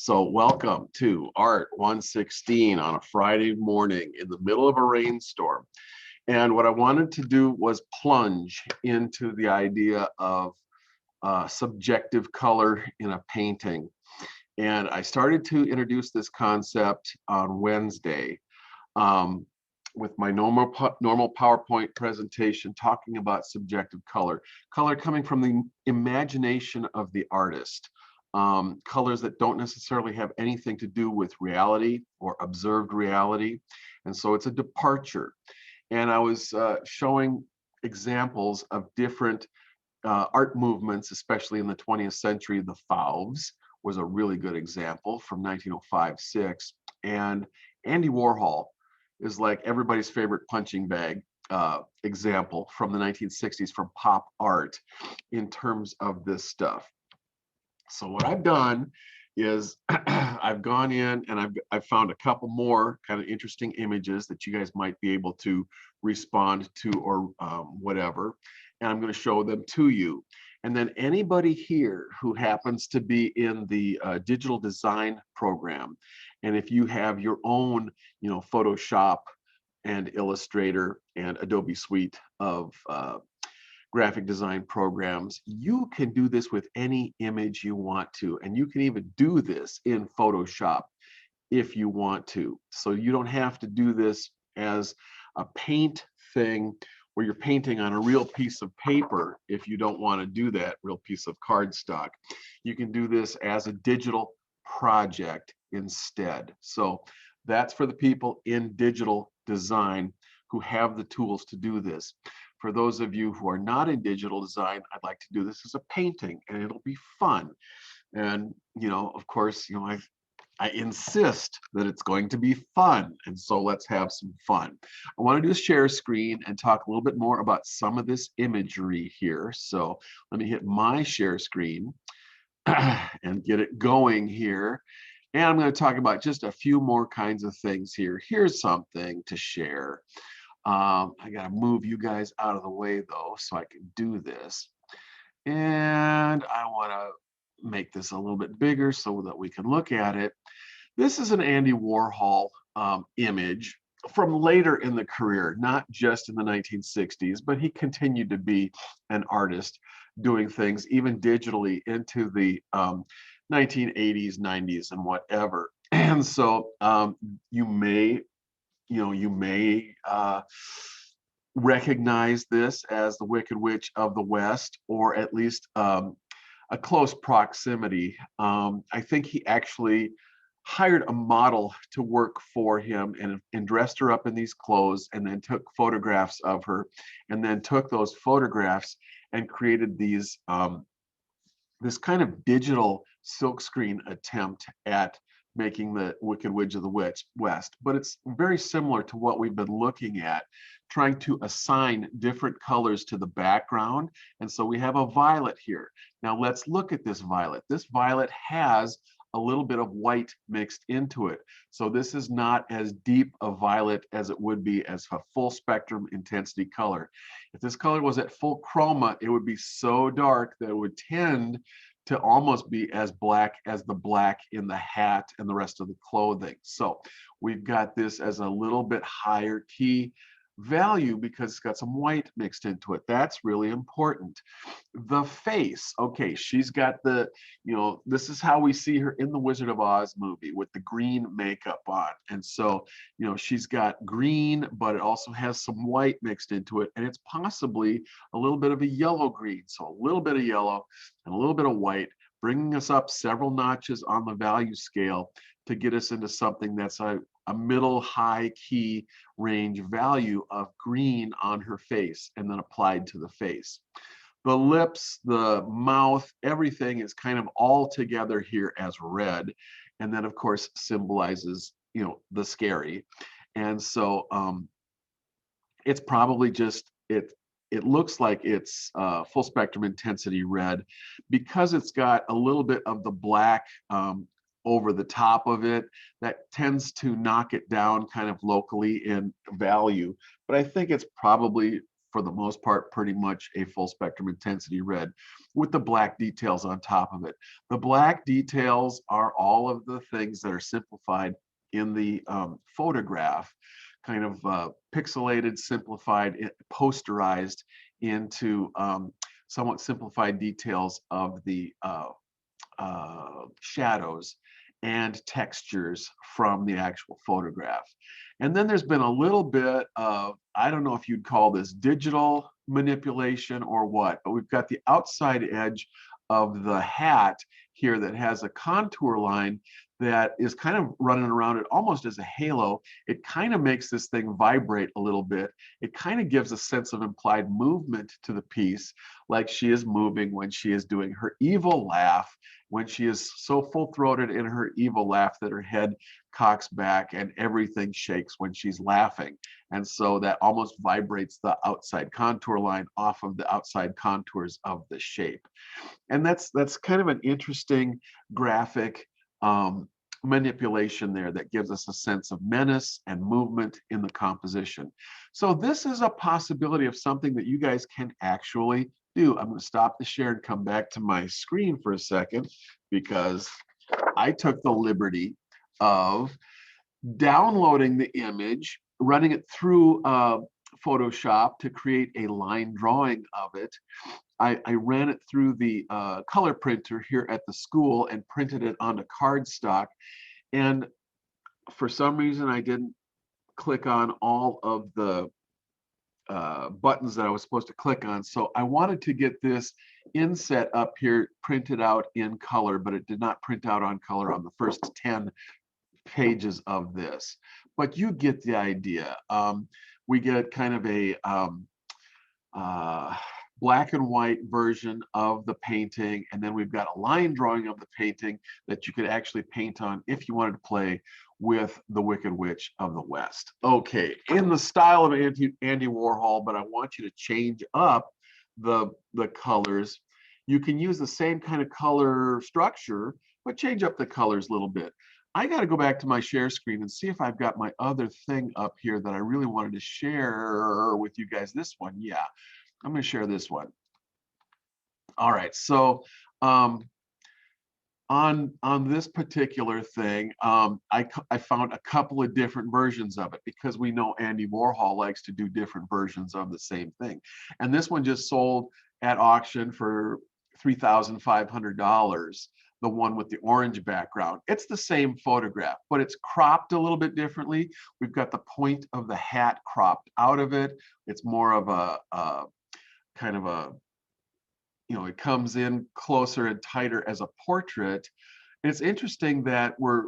So welcome to Art 116 on a Friday morning in the middle of a rainstorm. And what I wanted to do was plunge into the idea of subjective color in a painting. And I started to introduce this concept on Wednesday with my normal PowerPoint presentation talking about subjective color, color coming from the imagination of the artist. Colors that don't necessarily have anything to do with reality or observed reality. And so it's a departure. And I was showing examples of different art movements, especially in the 20th century. The Fauves was a really good example from 1905-6. And Andy Warhol is like everybody's favorite punching bag example from the 1960s from pop art in terms of this stuff. So what I've done is I've gone in and I've found a couple more kind of interesting images that you guys might be able to respond to or whatever. And I'm going to show them to you. And then anybody here who happens to be in the digital design program, and if you have your own, Photoshop and Illustrator and Adobe Suite of graphic design programs, you can do this with any image you want to, and you can even do this in Photoshop if you want to. So you don't have to do this as a paint thing where you're painting on a real piece of paper. If you don't want to do that, real piece of cardstock, you can do this as a digital project instead. So that's for the people in digital design who have the tools to do this. For those of you who are not in digital design, I'd like to do this as a painting, and it'll be fun. And, of course, I insist that it's going to be fun. And so let's have some fun. I want to do a share screen and talk a little bit more about some of this imagery here. So let me hit my share screen and get it going here. And I'm going to talk about just a few more kinds of things here. Here's something to share. I got to move you guys out of the way though, so I can do this. And I want to make this a little bit bigger so that we can look at it. This is an Andy Warhol image from later in the career, not just in the 1960s, but he continued to be an artist doing things even digitally into the 1980s, 90s, and whatever. And so you may recognize this as the Wicked Witch of the West, or at least a close proximity. I think he actually hired a model to work for him and dressed her up in these clothes, and then took photographs of her, and then took those photographs and created these this kind of digital silkscreen attempt at making the Wicked Witch of the West. But it's very similar to what we've been looking at, trying to assign different colors to the background. And so we have a violet here. Now let's look at this violet. This violet has a little bit of white mixed into it. So this is not as deep a violet as it would be as a full spectrum intensity color. If this color was at full chroma, it would be so dark that it would tend to almost be as black as the black in the hat and the rest of the clothing. So we've got this as a little bit higher key value because it's got some white mixed into it. That's really important. The face, okay, she's got the, this is how we see her in the Wizard of Oz movie with the green makeup on. And so, she's got green, but it also has some white mixed into it. And it's possibly a little bit of a yellow green. So a little bit of yellow and a little bit of white, bringing us up several notches on the value scale to get us into something that's a middle high key range value of green on her face, and then applied to the face. The lips, the mouth, everything is kind of all together here as red, and then of course symbolizes the scary. And so it's probably just it looks like it's full spectrum intensity red because it's got a little bit of the black over the top of it. That tends to knock it down kind of locally in value. But I think it's probably, for the most part, pretty much a full spectrum intensity red. with the black details on top of it. The black details are all of the things that are simplified in the photograph, kind of pixelated, simplified, posterized into somewhat simplified details of the shadows and textures from the actual photograph. And then there's been a little bit of, I don't know if you'd call this digital manipulation or what, but we've got the outside edge of the hat here that has a contour line that is kind of running around it almost as a halo. It kind of makes this thing vibrate a little bit. It kind of gives a sense of implied movement to the piece, like she is moving when she is doing her evil laugh, when she is so full-throated in her evil laugh that her head cocks back and everything shakes when she's laughing. And so that almost vibrates the outside contour line off of the outside contours of the shape. And that's kind of an interesting graphic manipulation there that gives us a sense of menace and movement in the composition. So this is a possibility of something that you guys can actually do. I'm going to stop the share and come back to my screen for a second, because I took the liberty of downloading the image, running it through Photoshop to create a line drawing of it. I ran it through the color printer here at the school and printed it onto cardstock. And for some reason, I didn't click on all of the buttons that I was supposed to click on. So I wanted to get this inset up here printed out in color, but it did not print out on color on the first 10 pages of this. But you get the idea. We get kind of a black and white version of the painting, and then we've got a line drawing of the painting that you could actually paint on if you wanted to play with the Wicked Witch of the West. Okay, in the style of Andy Warhol, but I want you to change up the colors. You can use the same kind of color structure, but change up the colors a little bit. I got to go back to my share screen and see if I've got my other thing up here that I really wanted to share with you guys. This one, yeah. I'm going to share this one. All right, so on this particular thing, I found a couple of different versions of it, because we know Andy Warhol likes to do different versions of the same thing. And this one just sold at auction for $3,500, the one with the orange background. It's the same photograph, but it's cropped a little bit differently. We've got the point of the hat cropped out of it. It's more of a kind of a, you know, it comes in closer and tighter as a portrait. And it's interesting that we're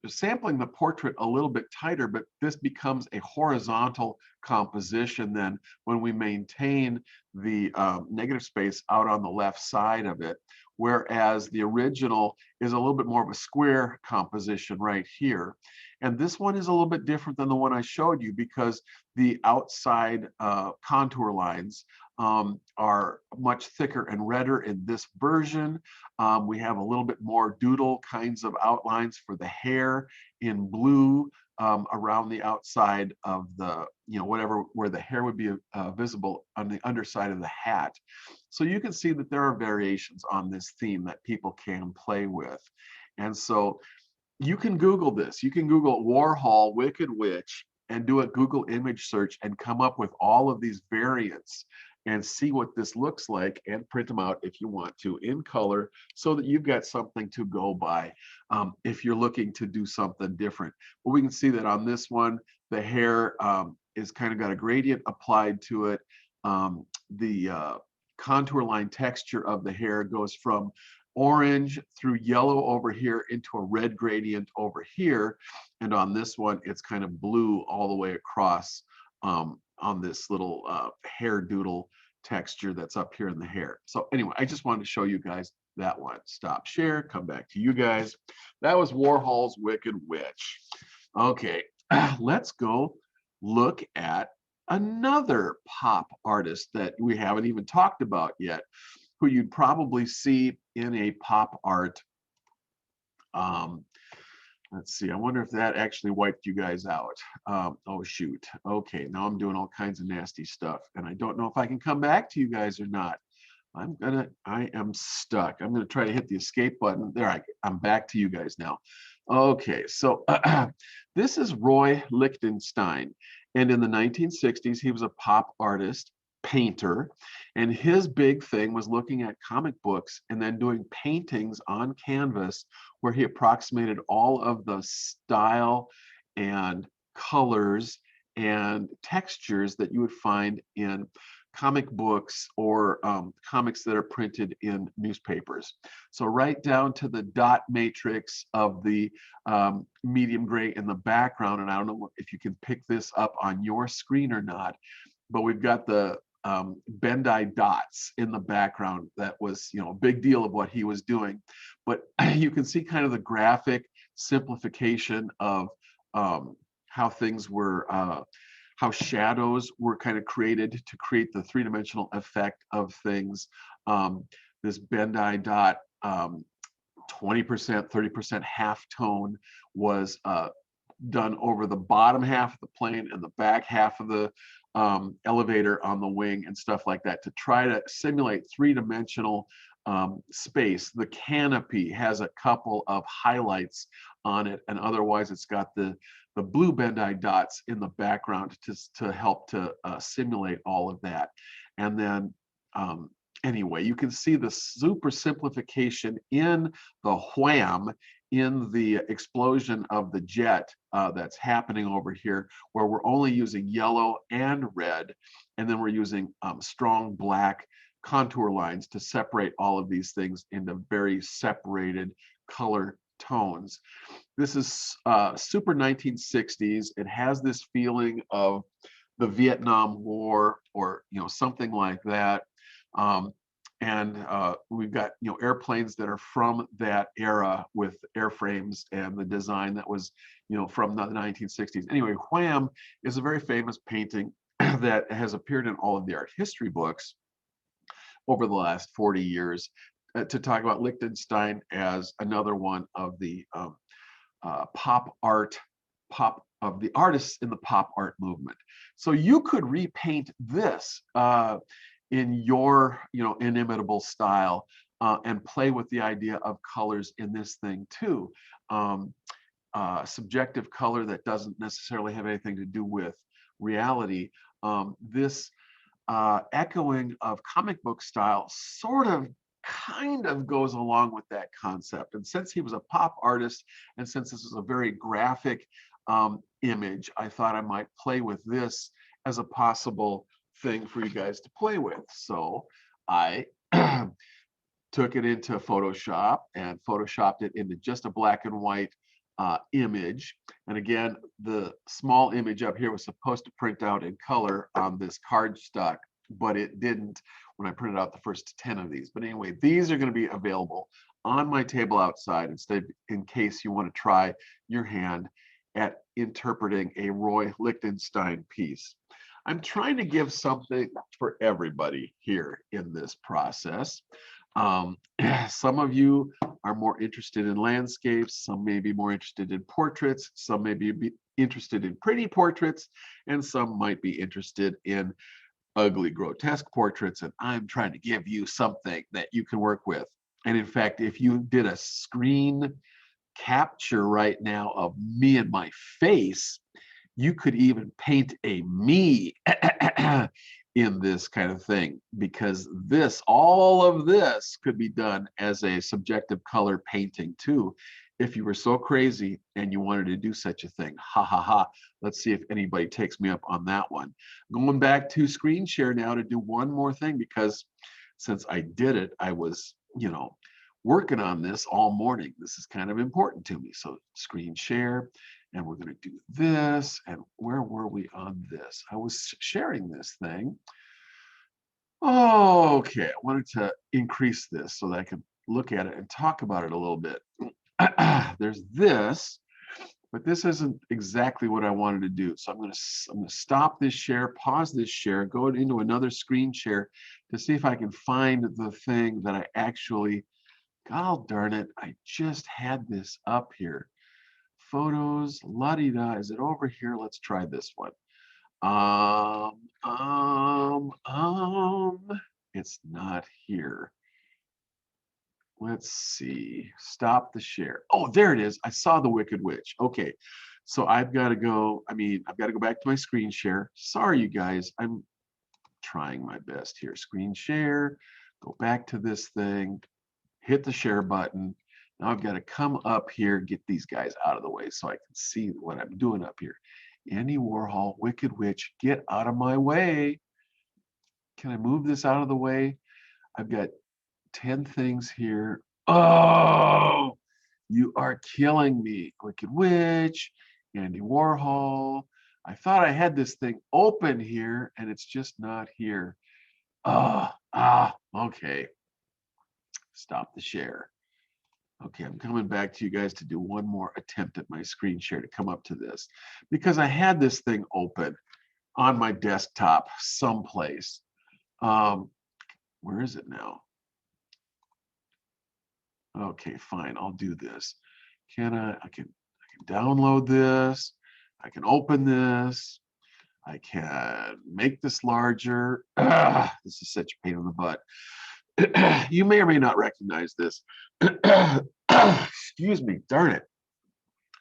sampling the portrait a little bit tighter, but this becomes a horizontal composition then when we maintain the negative space out on the left side of it, whereas the original is a little bit more of a square composition right here. And this one is a little bit different than the one I showed you, because the outside contour lines are much thicker and redder in this version. We have a little bit more doodle kinds of outlines for the hair in blue around the outside of the, you know, whatever, where the hair would be visible on the underside of the hat. So you can see that there are variations on this theme that people can play with. And so you can Google this. You can Google Warhol Wicked Witch and do a Google image search and come up with all of these variants and see what this looks like, and print them out if you want to in color, so that you've got something to go by if you're looking to do something different. But we can see that on this one, the hair is kind of got a gradient applied to it. The contour line texture of the hair goes from orange through yellow over here into a red gradient over here. And on this one, it's kind of blue all the way across on this little hair doodle texture that's up here in the hair. So anyway, I just wanted to show you guys that one. Stop share, come back to you guys. That was Warhol's Wicked Witch. Okay, let's go look at another pop artist that we haven't even talked about yet, who you'd probably see in a pop art. Let's see, I wonder if that actually wiped you guys out. Oh shoot, okay, now I'm doing all kinds of nasty stuff, and I don't know if I can come back to you guys or not. I am stuck. I'm gonna try to hit the escape button. I'm back to you guys now. Okay, so this is Roy Lichtenstein. And in the 1960s, he was a pop artist, painter, and his big thing was looking at comic books and then doing paintings on canvas where he approximated all of the style and colors and textures that you would find in comic books or comics that are printed in newspapers. So right down to the dot matrix of the medium gray in the background. And I don't know if you can pick this up on your screen or not, but we've got the Bandai dots in the background. That was, a big deal of what he was doing. But you can see kind of the graphic simplification of how things were how shadows were kind of created to create the three-dimensional effect of things. This Bandai dot, 20%, 30% half tone was done over the bottom half of the plane and the back half of the elevator on the wing and stuff like that to try to simulate three-dimensional space. The canopy has a couple of highlights on it, and otherwise it's got the blue Bandai dots in the background to help to simulate all of that. And then anyway, you can see the super simplification in the wham, in the explosion of the jet that's happening over here, where we're only using yellow and red, and then we're using strong black contour lines to separate all of these things into very separated color tones. This is super 1960s. It has this feeling of the Vietnam War or something like that. And we've got airplanes that are from that era with airframes and the design that was from the 1960s. Anyway, Wham is a very famous painting that has appeared in all of the art history books over the last 40 years to talk about Lichtenstein as another one of the pop of the artists in the pop art movement. So you could repaint this in your inimitable style and play with the idea of colors in this thing too. Subjective color that doesn't necessarily have anything to do with reality. This echoing of comic book style sort of kind of goes along with that concept. And since he was a pop artist, and since this is a very graphic image, I thought I might play with this as a possible thing for you guys to play with. So I took it into Photoshop and photoshopped it into just a black and white image. And again, the small image up here was supposed to print out in color on this cardstock, but it didn't when I printed out the first 10 of these. But anyway, these are going to be available on my table outside instead, in case you want to try your hand at interpreting a Roy Lichtenstein piece. I'm trying to give something for everybody here in this process. Some of you are more interested in landscapes, some may be more interested in portraits, some may be interested in pretty portraits, and some might be interested in ugly, grotesque portraits. And I'm trying to give you something that you can work with. And in fact, if you did a screen capture right now of me and my face, you could even paint a me in this kind of thing, because all of this could be done as a subjective color painting too, if you were so crazy and you wanted to do such a thing. Ha ha ha. Let's see if anybody takes me up on that one. Going back to screen share now to do one more thing, because since I did it, I was, working on this all morning. This is kind of important to me. So screen share, and we're going to do this. And where were we on this? I was sharing this thing. Okay, I wanted to increase this so that I can look at it and talk about it a little bit. There's this, but this isn't exactly what I wanted to do. So I'm going to stop this share, pause this share, go into another screen share to see if I can find the thing that I actually, God darn it, I just had this up here. Photos, la-di-da, is it over here? Let's try this one. It's not here. Let's see. Stop the share. Oh, there it is. I saw the Wicked Witch. Okay. So I've got to go. I've got to go back to my screen share. Sorry, you guys. I'm trying my best here. Screen share. Go back to this thing. Hit the share button. Now I've got to come up here, get these guys out of the way so I can see what I'm doing up here. Andy Warhol, Wicked Witch, get out of my way. Can I move this out of the way? I've got 10 things here. Oh, you are killing me. Wicked Witch, Andy Warhol. I thought I had this thing open here and it's just not here. Okay. Stop the share. Okay, I'm coming back to you guys to do one more attempt at my screen share to come up to this because I had this thing open on my desktop someplace. Where is it now? Okay, fine, I'll do this. I can download this. I can open this. I can make this larger. This is such a pain in the butt. You may or may not recognize this. Excuse me, darn it.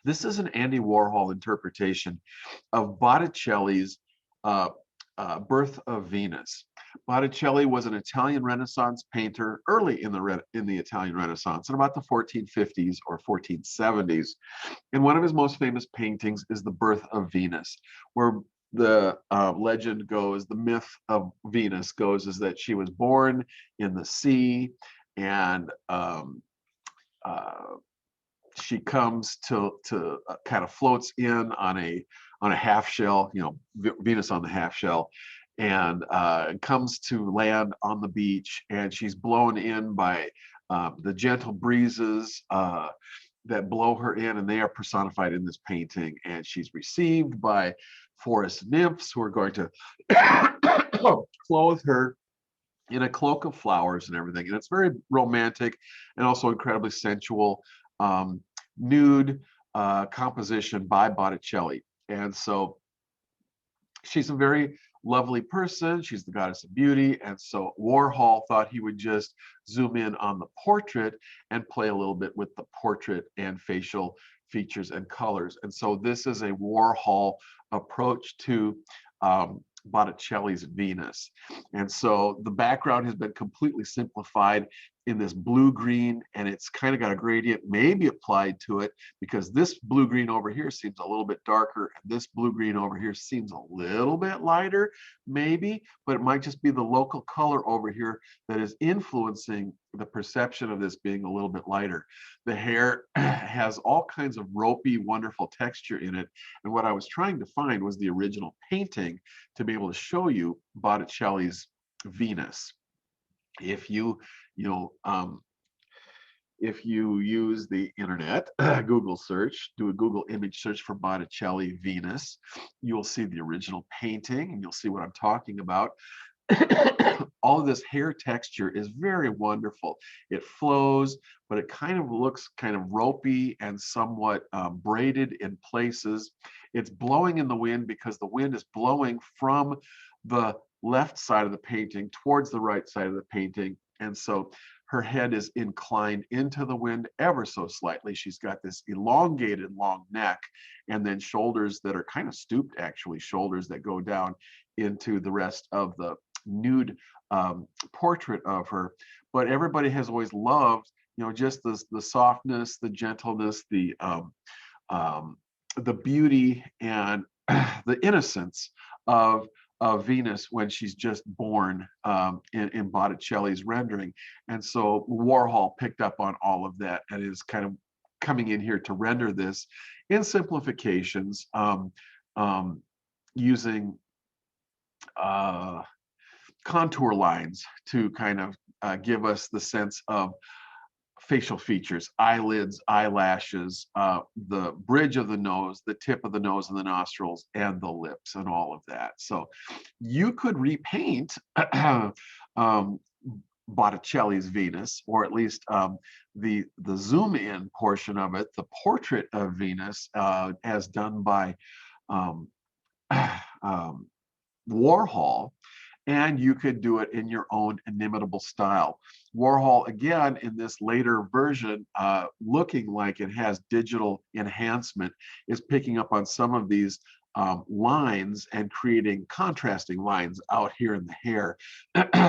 This is an Andy Warhol interpretation of Botticelli's Birth of Venus. Botticelli was an Italian Renaissance painter early in the Italian Renaissance in about the 1450s or 1470s. And one of his most famous paintings is the Birth of Venus, where the legend goes, the myth of Venus goes, is that she was born in the sea, and she comes to kind of floats in on a half shell, Venus on the half shell, and comes to land on the beach, and she's blown in by the gentle breezes that blow her in, and they are personified in this painting. And she's received by forest nymphs who are going to clothe her in a cloak of flowers and everything. And it's very romantic and also incredibly sensual, nude composition by Botticelli. And so she's a very lovely person. She's the goddess of beauty. And so Warhol thought he would just zoom in on the portrait and play a little bit with the portrait and facial features and colors. And so this is a Warhol approach to Botticelli's Venus. And so the background has been completely simplified in this blue-green, and it's kind of got a gradient maybe applied to it, because this blue-green over here seems a little bit darker, and this blue-green over here seems a little bit lighter, maybe, but it might just be the local color over here that is influencing the perception of this being a little bit lighter. The hair has all kinds of ropey, wonderful texture in it, and what I was trying to find was the original painting to be able to show you Botticelli's Venus. If you use the internet, Google search, do a Google image search for Botticelli Venus, you'll see the original painting and you'll see what I'm talking about. All of this hair texture is very wonderful. It flows, but it kind of looks kind of ropey and somewhat braided in places. It's blowing in the wind because the wind is blowing from the left side of the painting towards the right side of the painting. And so her head is inclined into the wind ever so slightly. She's got this elongated long neck, and then shoulders that are kind of stooped, actually, shoulders that go down into the rest of the nude portrait of her. But everybody has always loved, just the softness, the gentleness, the beauty and the innocence of Venus when she's just born in Botticelli's rendering. And so Warhol picked up on all of that and is kind of coming in here to render this in simplifications, using contour lines to kind of give us the sense of facial features, eyelids, eyelashes, the bridge of the nose, the tip of the nose and the nostrils, and the lips, and all of that. So you could repaint Botticelli's Venus, or at least the zoom in portion of it, the portrait of Venus, as done by Warhol. and you could do it in your own inimitable style. Warhol, again, in this later version, looking like it has digital enhancement, is picking up on some of these lines and creating contrasting lines out here in the hair.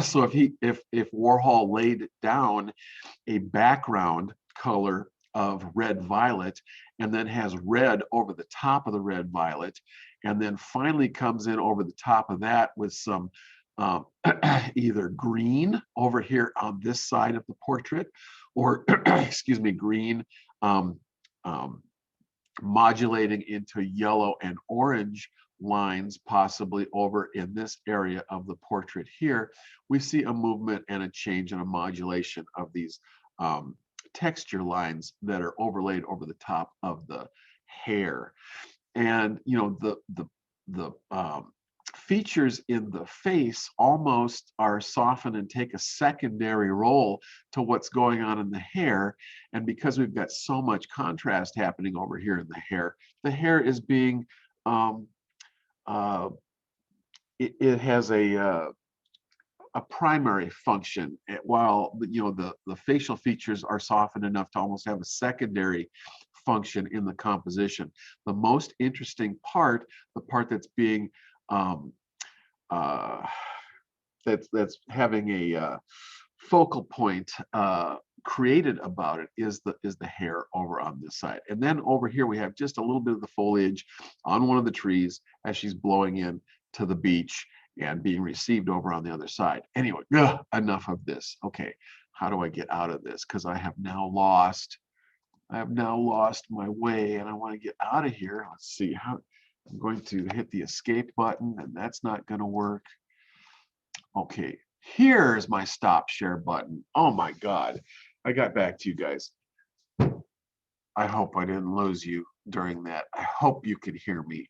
So if Warhol laid down a background color of red violet and then has red over the top of the red violet, and then finally comes in over the top of that with some either green over here on this side of the portrait, or excuse me, green modulating into yellow and orange lines, possibly over in this area of the portrait here, we see a movement and a change and a modulation of these texture lines that are overlaid over the top of the hair. And you know, the features in the face almost are softened and take a secondary role to what's going on in the hair. And because we've got so much contrast happening over here in the hair is being it has a primary function, while you know the facial features are softened enough to almost have a secondary function in the composition. The most interesting part, the part that's being that's having a focal point created about it is the hair over on this side. And then over here we have just a little bit of the foliage on one of the trees as she's blowing in to the beach and being received over on the other side. Anyway, enough of this. Okay, how do I get out of this? Because I have now lost my way and I want to get out of here. Let's see how I'm going to hit the escape button, and that's not going to work. Okay, here's my stop share button. Oh my God, I got back to you guys. I hope I didn't lose you during that. I hope you could hear me.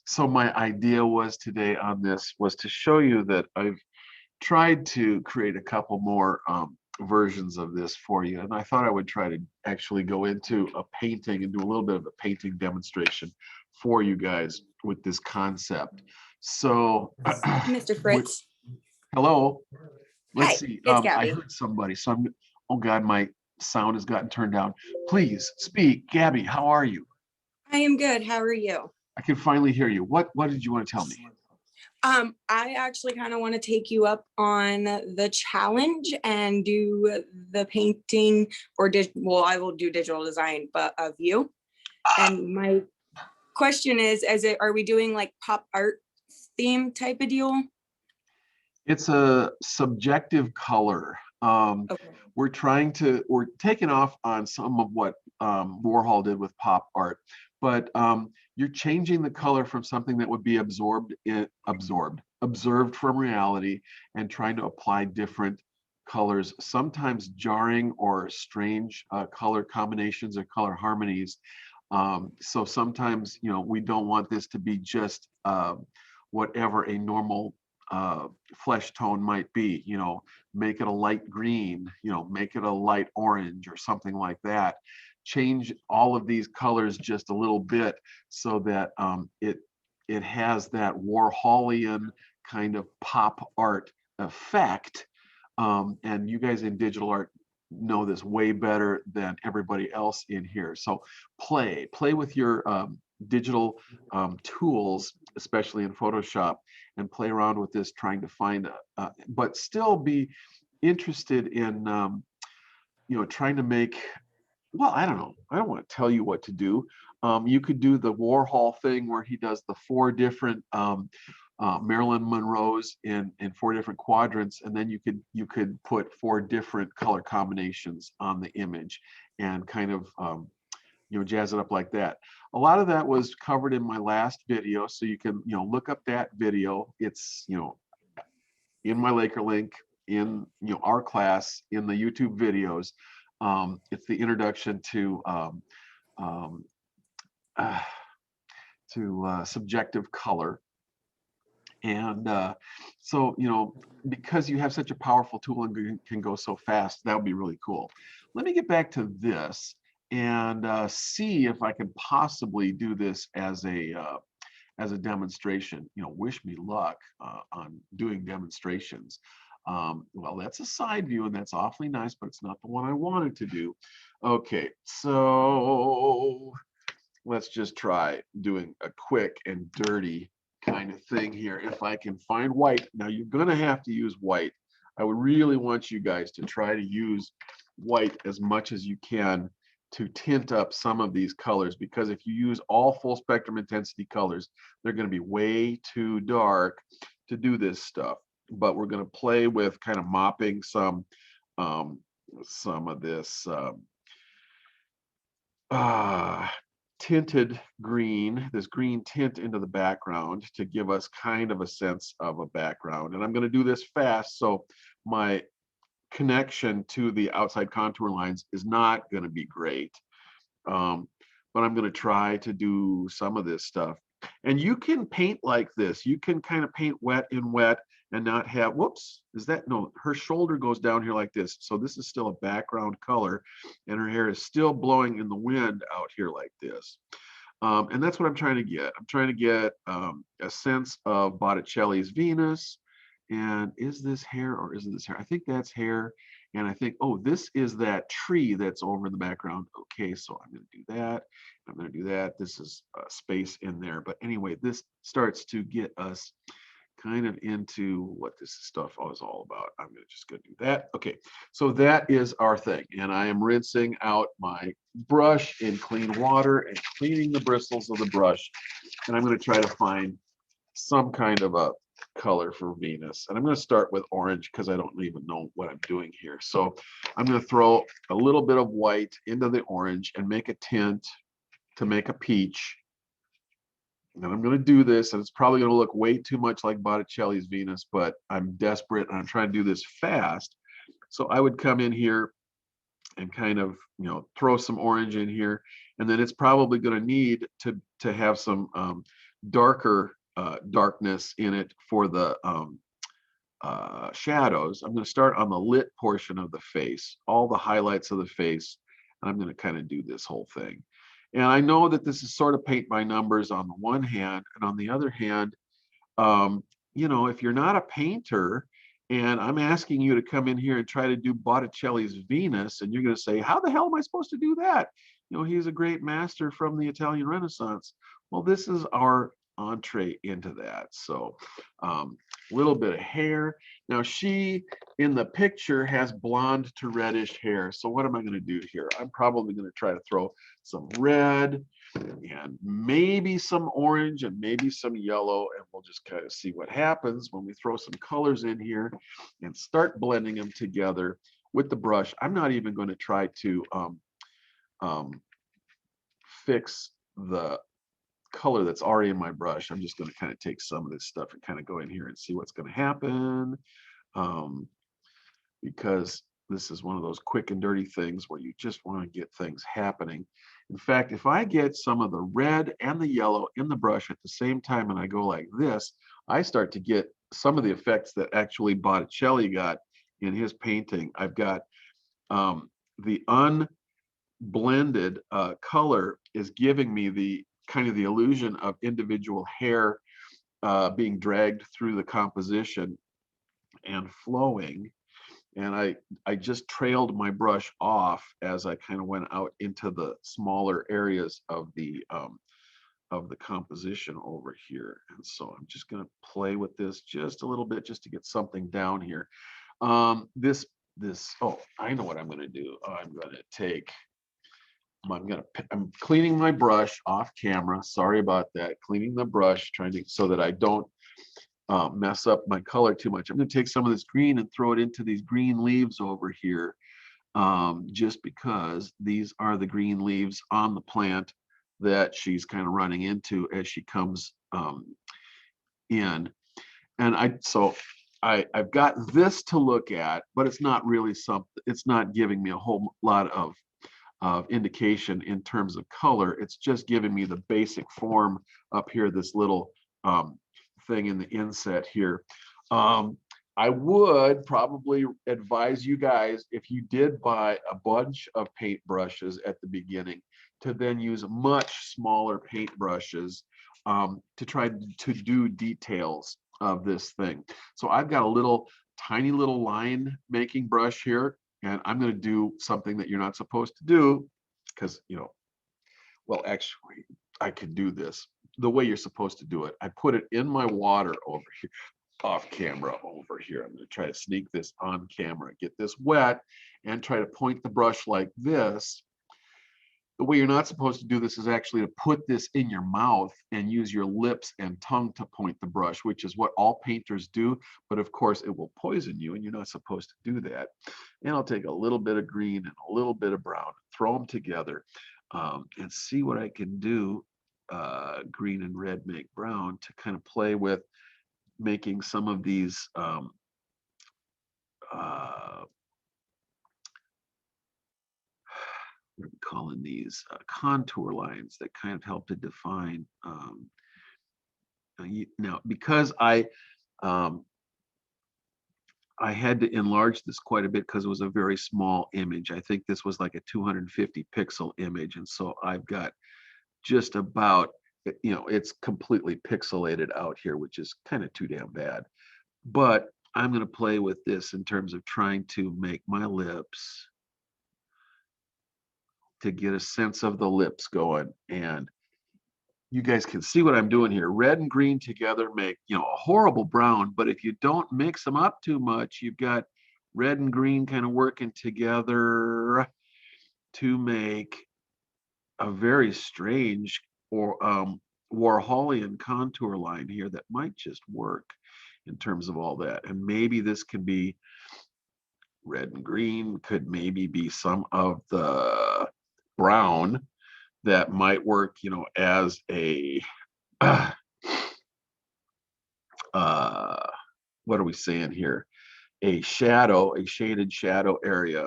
So my idea was today on this was to show you that I've tried to create a couple more versions of this for you. And I thought I would try to actually go into a painting and do a little bit of a painting demonstration for you guys with this concept. So, Mr. Fritz. Hello. Let's Hi, see. it's I Gabby. heard somebody. So oh God, my sound has gotten turned down. Please speak. Gabby, how are you? I am good. How are you? I can finally hear you. What did you want to tell me? I actually kind of want to take you up on the challenge and do the painting, or well, I will do digital design, but of you. And my question is, are we doing like pop art theme type of deal? It's a subjective color. Okay. We're taking off on some of what Warhol did with pop art, but you're changing the color from something that would be observed from reality, and trying to apply different colors, sometimes jarring or strange color combinations or color harmonies. So sometimes, you know, we don't want this to be just whatever a normal flesh tone might be, you know, make it a light green, you know, make it a light orange or something like that. Change all of these colors just a little bit so that it has that Warholian kind of pop art effect. And you guys in digital art know this way better than everybody else in here. So play with your digital tools, especially in Photoshop, and play around with this, trying to find but still be interested in you know, trying to make, well, I don't know, I don't want to tell you what to do. You could do the Warhol thing where he does the 4 different Marilyn Monroes in 4 different quadrants, and then you could put 4 different color combinations on the image and kind of you know, jazz it up like that. A lot of that was covered in my last video, so you can, you know, look up that video. It's, you know, in my Laker link, in, you know, our class, in the YouTube videos. It's the introduction to subjective color. And so, you know, because you have such a powerful tool and can go so fast, that would be really cool. Let me get back to this and see if I can possibly do this as as a demonstration. You know, wish me luck on doing demonstrations. Well, that's a side view, and that's awfully nice, but it's not the one I wanted to do. Okay, so let's just try doing a quick and dirty kind of thing here. If I can find white, now you're gonna have to use white. I would really want you guys to try to use white as much as you can to tint up some of these colors, because if you use all full spectrum intensity colors, they're going to be way too dark to do this stuff. But we're going to play with kind of mopping some of this tinted green, this green tint into the background to give us kind of a sense of a background. And I'm going to do this fast, so my connection to the outside contour lines is not going to be great. But I'm going to try to do some of this stuff. And you can paint like this. You can kind of paint wet in wet and not have, whoops, is that, no, her shoulder goes down here like this. So this is still a background color, and her hair is still blowing in the wind out here like this. And that's what I'm trying to get. I'm trying to get a sense of Botticelli's Venus. And is this hair or isn't this hair? I think that's hair. And I think, oh, this is that tree that's over in the background. Okay, so I'm going to do that. I'm going to do that. This is space in there. But anyway, this starts to get us kind of into what this stuff is all about. I'm going to just go do that. Okay, so that is our thing. And I am rinsing out my brush in clean water and cleaning the bristles of the brush. And I'm going to try to find some kind of a color for Venus. And I'm going to start with orange because I don't even know what I'm doing here. So I'm going to throw a little bit of white into the orange and make a tint to make a peach. And I'm going to do this, and it's probably going to look way too much like Botticelli's Venus, but I'm desperate and I'm trying to do this fast. So I would come in here and kind of, you know, throw some orange in here, and then it's probably going to need to have some darker darkness in it for the shadows. I'm going to start on the lit portion of the face, all the highlights of the face, and I'm going to kind of do this whole thing. And I know that this is sort of paint by numbers on the one hand, and on the other hand, you know, if you're not a painter and I'm asking you to come in here and try to do Botticelli's Venus, and you're going to say, how the hell am I supposed to do that? You know, he's a great master from the Italian Renaissance. Well, this is our entree into that. So a little bit of hair. Now she in the picture has blonde to reddish hair. So what am I going to do here? I'm probably going to try to throw some red and maybe some orange and maybe some yellow, and we'll just kind of see what happens when we throw some colors in here and start blending them together with the brush. I'm not even going to try to fix the color that's already in my brush. I'm just going to kind of take some of this stuff and kind of go in here and see what's going to happen, because this is one of those quick and dirty things where you just want to get things happening. In fact, if I get some of the red and the yellow in the brush at the same time and I go like this, I start to get some of the effects that actually Botticelli got in his painting. I've got the unblended color is giving me the kind of the illusion of individual hair being dragged through the composition and flowing. And I just trailed my brush off as I kind of went out into the smaller areas of the composition over here. And so I'm just going to play with this just a little bit just to get something down here. Oh, I know what I'm going to do. I'm going to take, I'm cleaning my brush off camera. Sorry about that. Cleaning the brush, trying to, so that I don't mess up my color too much. I'm going to take some of this green and throw it into these green leaves over here, just because these are the green leaves on the plant that she's kind of running into as she comes in. And I've got this to look at, but it's not really something, it's not giving me a whole lot of indication in terms of color. It's just giving me the basic form up here, this little thing in the inset here. I would probably advise you guys, if you did buy a bunch of paint brushes at the beginning, to then use much smaller paint brushes to try to do details of this thing. So I've got a little tiny little line making brush here, and I'm going to do something that you're not supposed to do because, you know, well, actually, I could do this the way you're supposed to do it. I put it in my water over here, off camera over here. I'm going to try to sneak this on camera, get this wet, and try to point the brush like this. The way you're not supposed to do this is actually to put this in your mouth and use your lips and tongue to point the brush, which is what all painters do. But of course, it will poison you, and you're not supposed to do that. And I'll take a little bit of green and a little bit of brown, throw them together, and see what I can do. Green and red make brown to kind of play with making some of these what are we calling these contour lines that kind of help to define now because I had to enlarge this quite a bit because it was a very small image. I think this was like a 250 pixel image, and so I've got just about, you know, it's completely pixelated out here, which is kind of too damn bad. But I'm going to play with this in terms of trying to make my lips, to get a sense of the lips going. And you guys can see what I'm doing here. Red and green together make, you know, a horrible brown, but if you don't mix them up too much, you've got red and green kind of working together to make a very strange or Warholian contour line here that might just work in terms of all that. And maybe this could be red and green, could maybe be some of the brown that might work, you know, as a what are we saying here? A shadow, a shaded shadow area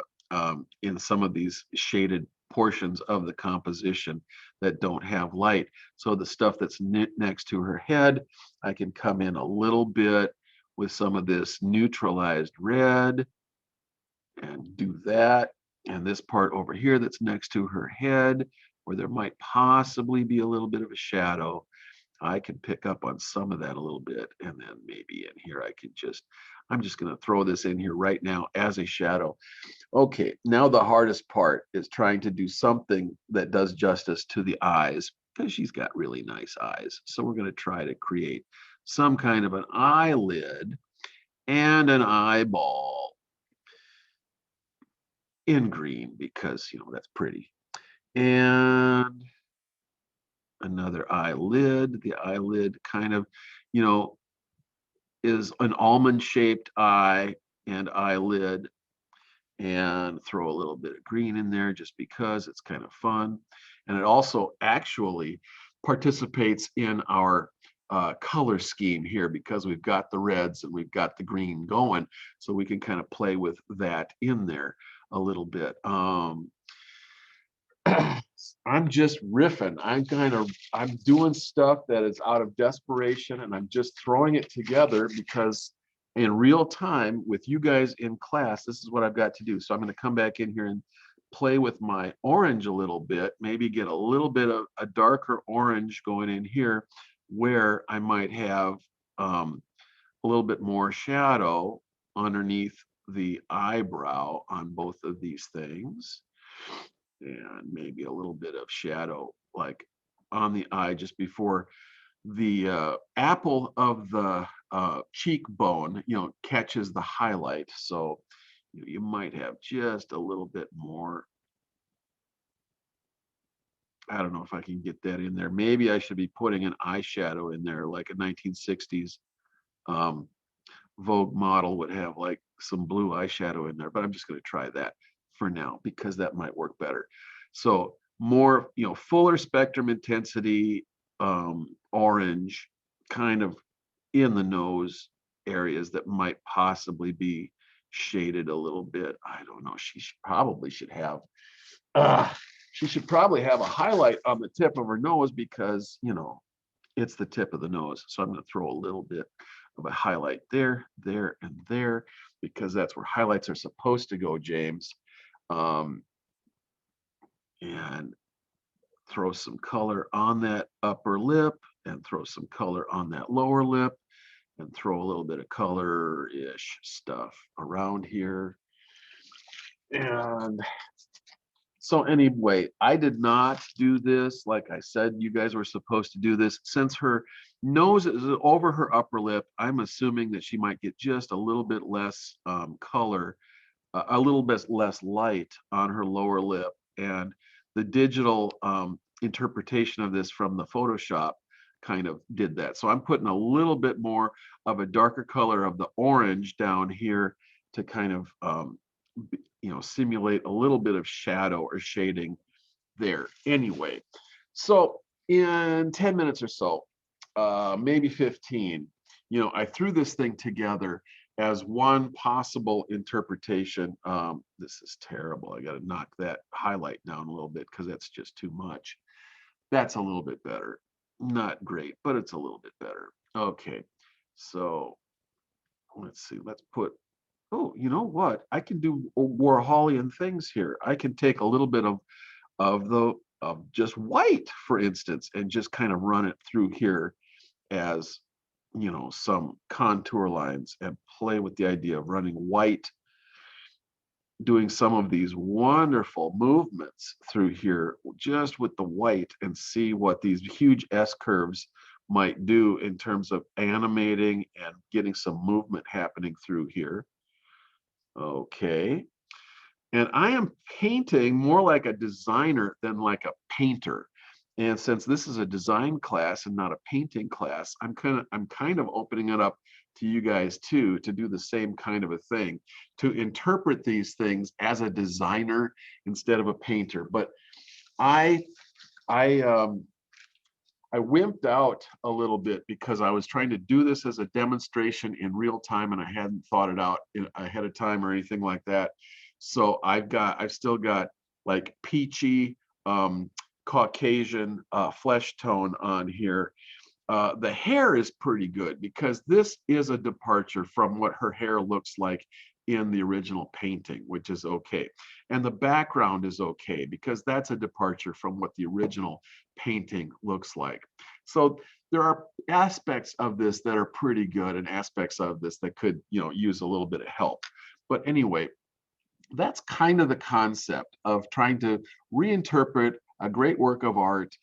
in some of these shaded portions of the composition that don't have light. So the stuff that's next to her head, I can come in a little bit with some of this neutralized red and do that. And this part over here that's next to her head, where there might possibly be a little bit of a shadow, I can pick up on some of that a little bit. And then maybe in here, I'm just going to throw this in here right now as a shadow. Okay, now the hardest part is trying to do something that does justice to the eyes, because she's got really nice eyes. So we're going to try to create some kind of an eyelid and an eyeball in green, because, you know, that's pretty. And another eyelid. The eyelid kind of, you know, is an almond shaped eye and eyelid, and throw a little bit of green in there just because it's kind of fun. And it also actually participates in our color scheme here, because we've got the reds and we've got the green going. So we can kind of play with that in there a little bit. I'm just riffing. I'm doing stuff that is out of desperation, and I'm just throwing it together because in real time with you guys in class, this is what I've got to do. So I'm going to come back in here and play with my orange a little bit, maybe get a little bit of a darker orange going in here where I might have a little bit more shadow underneath the eyebrow on both of these things. And maybe a little bit of shadow like on the eye just before the apple of the cheekbone, you know, catches the highlight. So you might have just a little bit more. I don't know if I can get that in there. Maybe I should be putting an eyeshadow in there, like a 1960s Vogue model would have, like some blue eyeshadow in there, but I'm just going to try that for now because that might work better. So more, you know, fuller spectrum intensity, orange, kind of in the nose areas that might possibly be shaded a little bit. I don't know. She should probably have a highlight on the tip of her nose because, you know, it's the tip of the nose. So I'm going to throw a little bit of a highlight there, there, and there, because that's where highlights are supposed to go, James. And throw some color on that upper lip and throw some color on that lower lip and throw a little bit of color-ish stuff around here. And so anyway, I did not do this. Like I said, you guys were supposed to do this. Since her nose is over her upper lip, I'm assuming that she might get just a little bit less color, a little bit less light on her lower lip. And the digital interpretation of this from the Photoshop kind of did that. So I'm putting a little bit more of a darker color of the orange down here to kind of simulate a little bit of shadow or shading there. Anyway, so in 10 minutes or so, maybe 15, I threw this thing together as one possible interpretation. This is terrible. I got to knock that highlight down a little bit because that's just too much. That's a little bit better. Not great, but it's a little bit better. Okay, so let's see. Let's put, oh, you know what? I can do Warholian things here. I can take a little bit of just white, for instance, and just kind of run it through here as, some contour lines and play with the idea of running white, doing some of these wonderful movements through here just with the white, and see what these huge S curves might do in terms of animating and getting some movement happening through here. Okay. And I am painting more like a designer than like a painter. And since this is a design class and not a painting class, I'm kind of opening it up to you guys too, to do the same kind of a thing, to interpret these things as a designer instead of a painter. But I wimped out a little bit because I was trying to do this as a demonstration in real time, and I hadn't thought it out ahead of time or anything like that. So I've still got like peachy, Caucasian flesh tone on here. The hair is pretty good because this is a departure from what her hair looks like in the original painting, which is okay. And the background is okay because that's a departure from what the original painting looks like. So there are aspects of this that are pretty good and aspects of this that could, use a little bit of help. But anyway, that's kind of the concept of trying to reinterpret a great work of art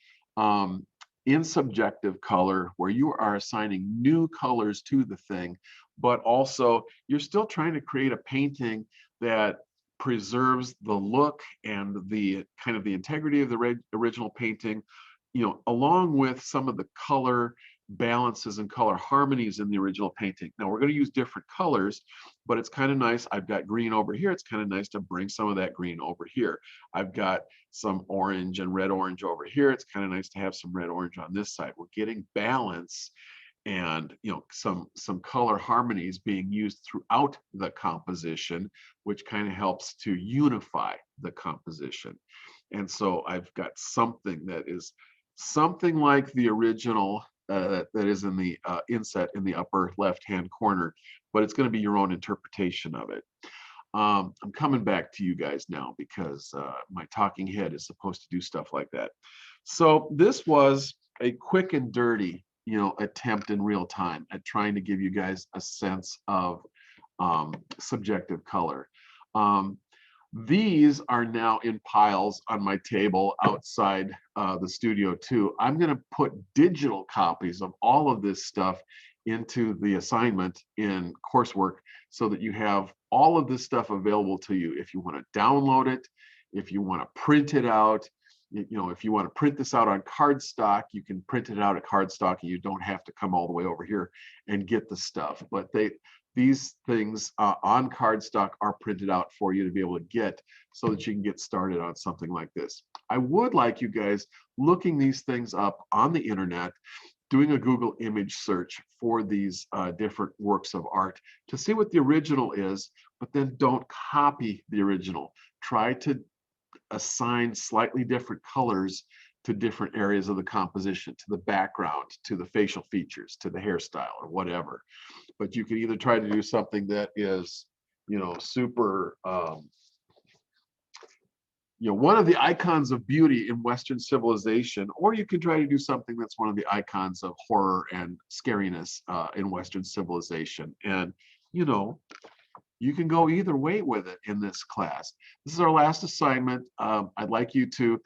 in subjective color, where you are assigning new colors to the thing, but also you're still trying to create a painting that preserves the look and the kind of the integrity of the original painting, along with some of the color balances and color harmonies in the original painting. Now we're going to use different colors, but it's kind of nice. I've got green over here. It's kind of nice to bring some of that green over here. I've got some orange and red orange over here. It's kind of nice to have some red orange on this side. We're getting balance and some color harmonies being used throughout the composition, which kind of helps to unify the composition. And so I've got something that is something like the original that is in the inset in the upper left hand corner, but it's going to be your own interpretation of it. I'm coming back to you guys now because my talking head is supposed to do stuff like that. So this was a quick and dirty, attempt in real time at trying to give you guys a sense of subjective color. These are now in piles on my table outside the studio too. I'm going to put digital copies of all of this stuff into the assignment in coursework so that you have all of this stuff available to you. If you want to download it, if you want to print it out, if you want to print this out on cardstock, you can print it out at cardstock and you don't have to come all the way over here and get the stuff. But these things on cardstock are printed out for you to be able to get so that you can get started on something like this. I would like you guys looking these things up on the internet, doing a Google image search for these different works of art to see what the original is, but then don't copy the original. Try to assign slightly different colors to different areas of the composition, to the background, to the facial features, to the hairstyle, or whatever. But you can either try to do something that is, super one of the icons of beauty in Western civilization, or you can try to do something that's one of the icons of horror and scariness in Western civilization. And, you can go either way with it in this class. This is our last assignment. I'd like you to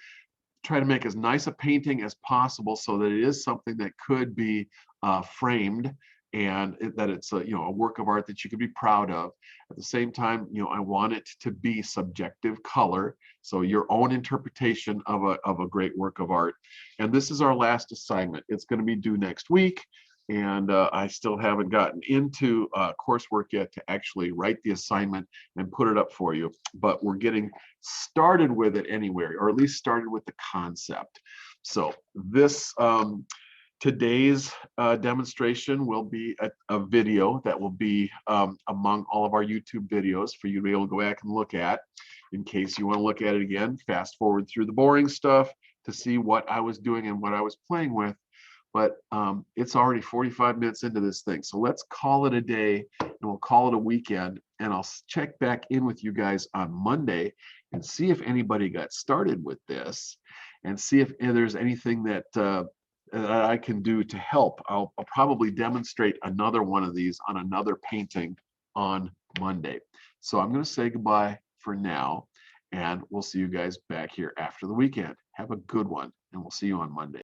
try to make as nice a painting as possible so that it is something that could be framed, and that it's a work of art that you could be proud of. At the same time, I want it to be subjective color, so your own interpretation of a great work of art. And this is our last assignment. It's going to be due next week, and I still haven't gotten into coursework yet to actually write the assignment and put it up for you, but we're getting started with it anyway, or at least started with the concept. So this today's demonstration will be a video that will be among all of our YouTube videos for you to be able to go back and look at. In case you want to look at it again, fast forward through the boring stuff to see what I was doing and what I was playing with. But it's already 45 minutes into this thing. So let's call it a day, and we'll call it a weekend. And I'll check back in with you guys on Monday and see if anybody got started with this, and see if there's anything that I can do to help. I'll probably demonstrate another one of these on another painting on Monday. So I'm going to say goodbye for now, and we'll see you guys back here after the weekend. Have a good one, and we'll see you on Monday.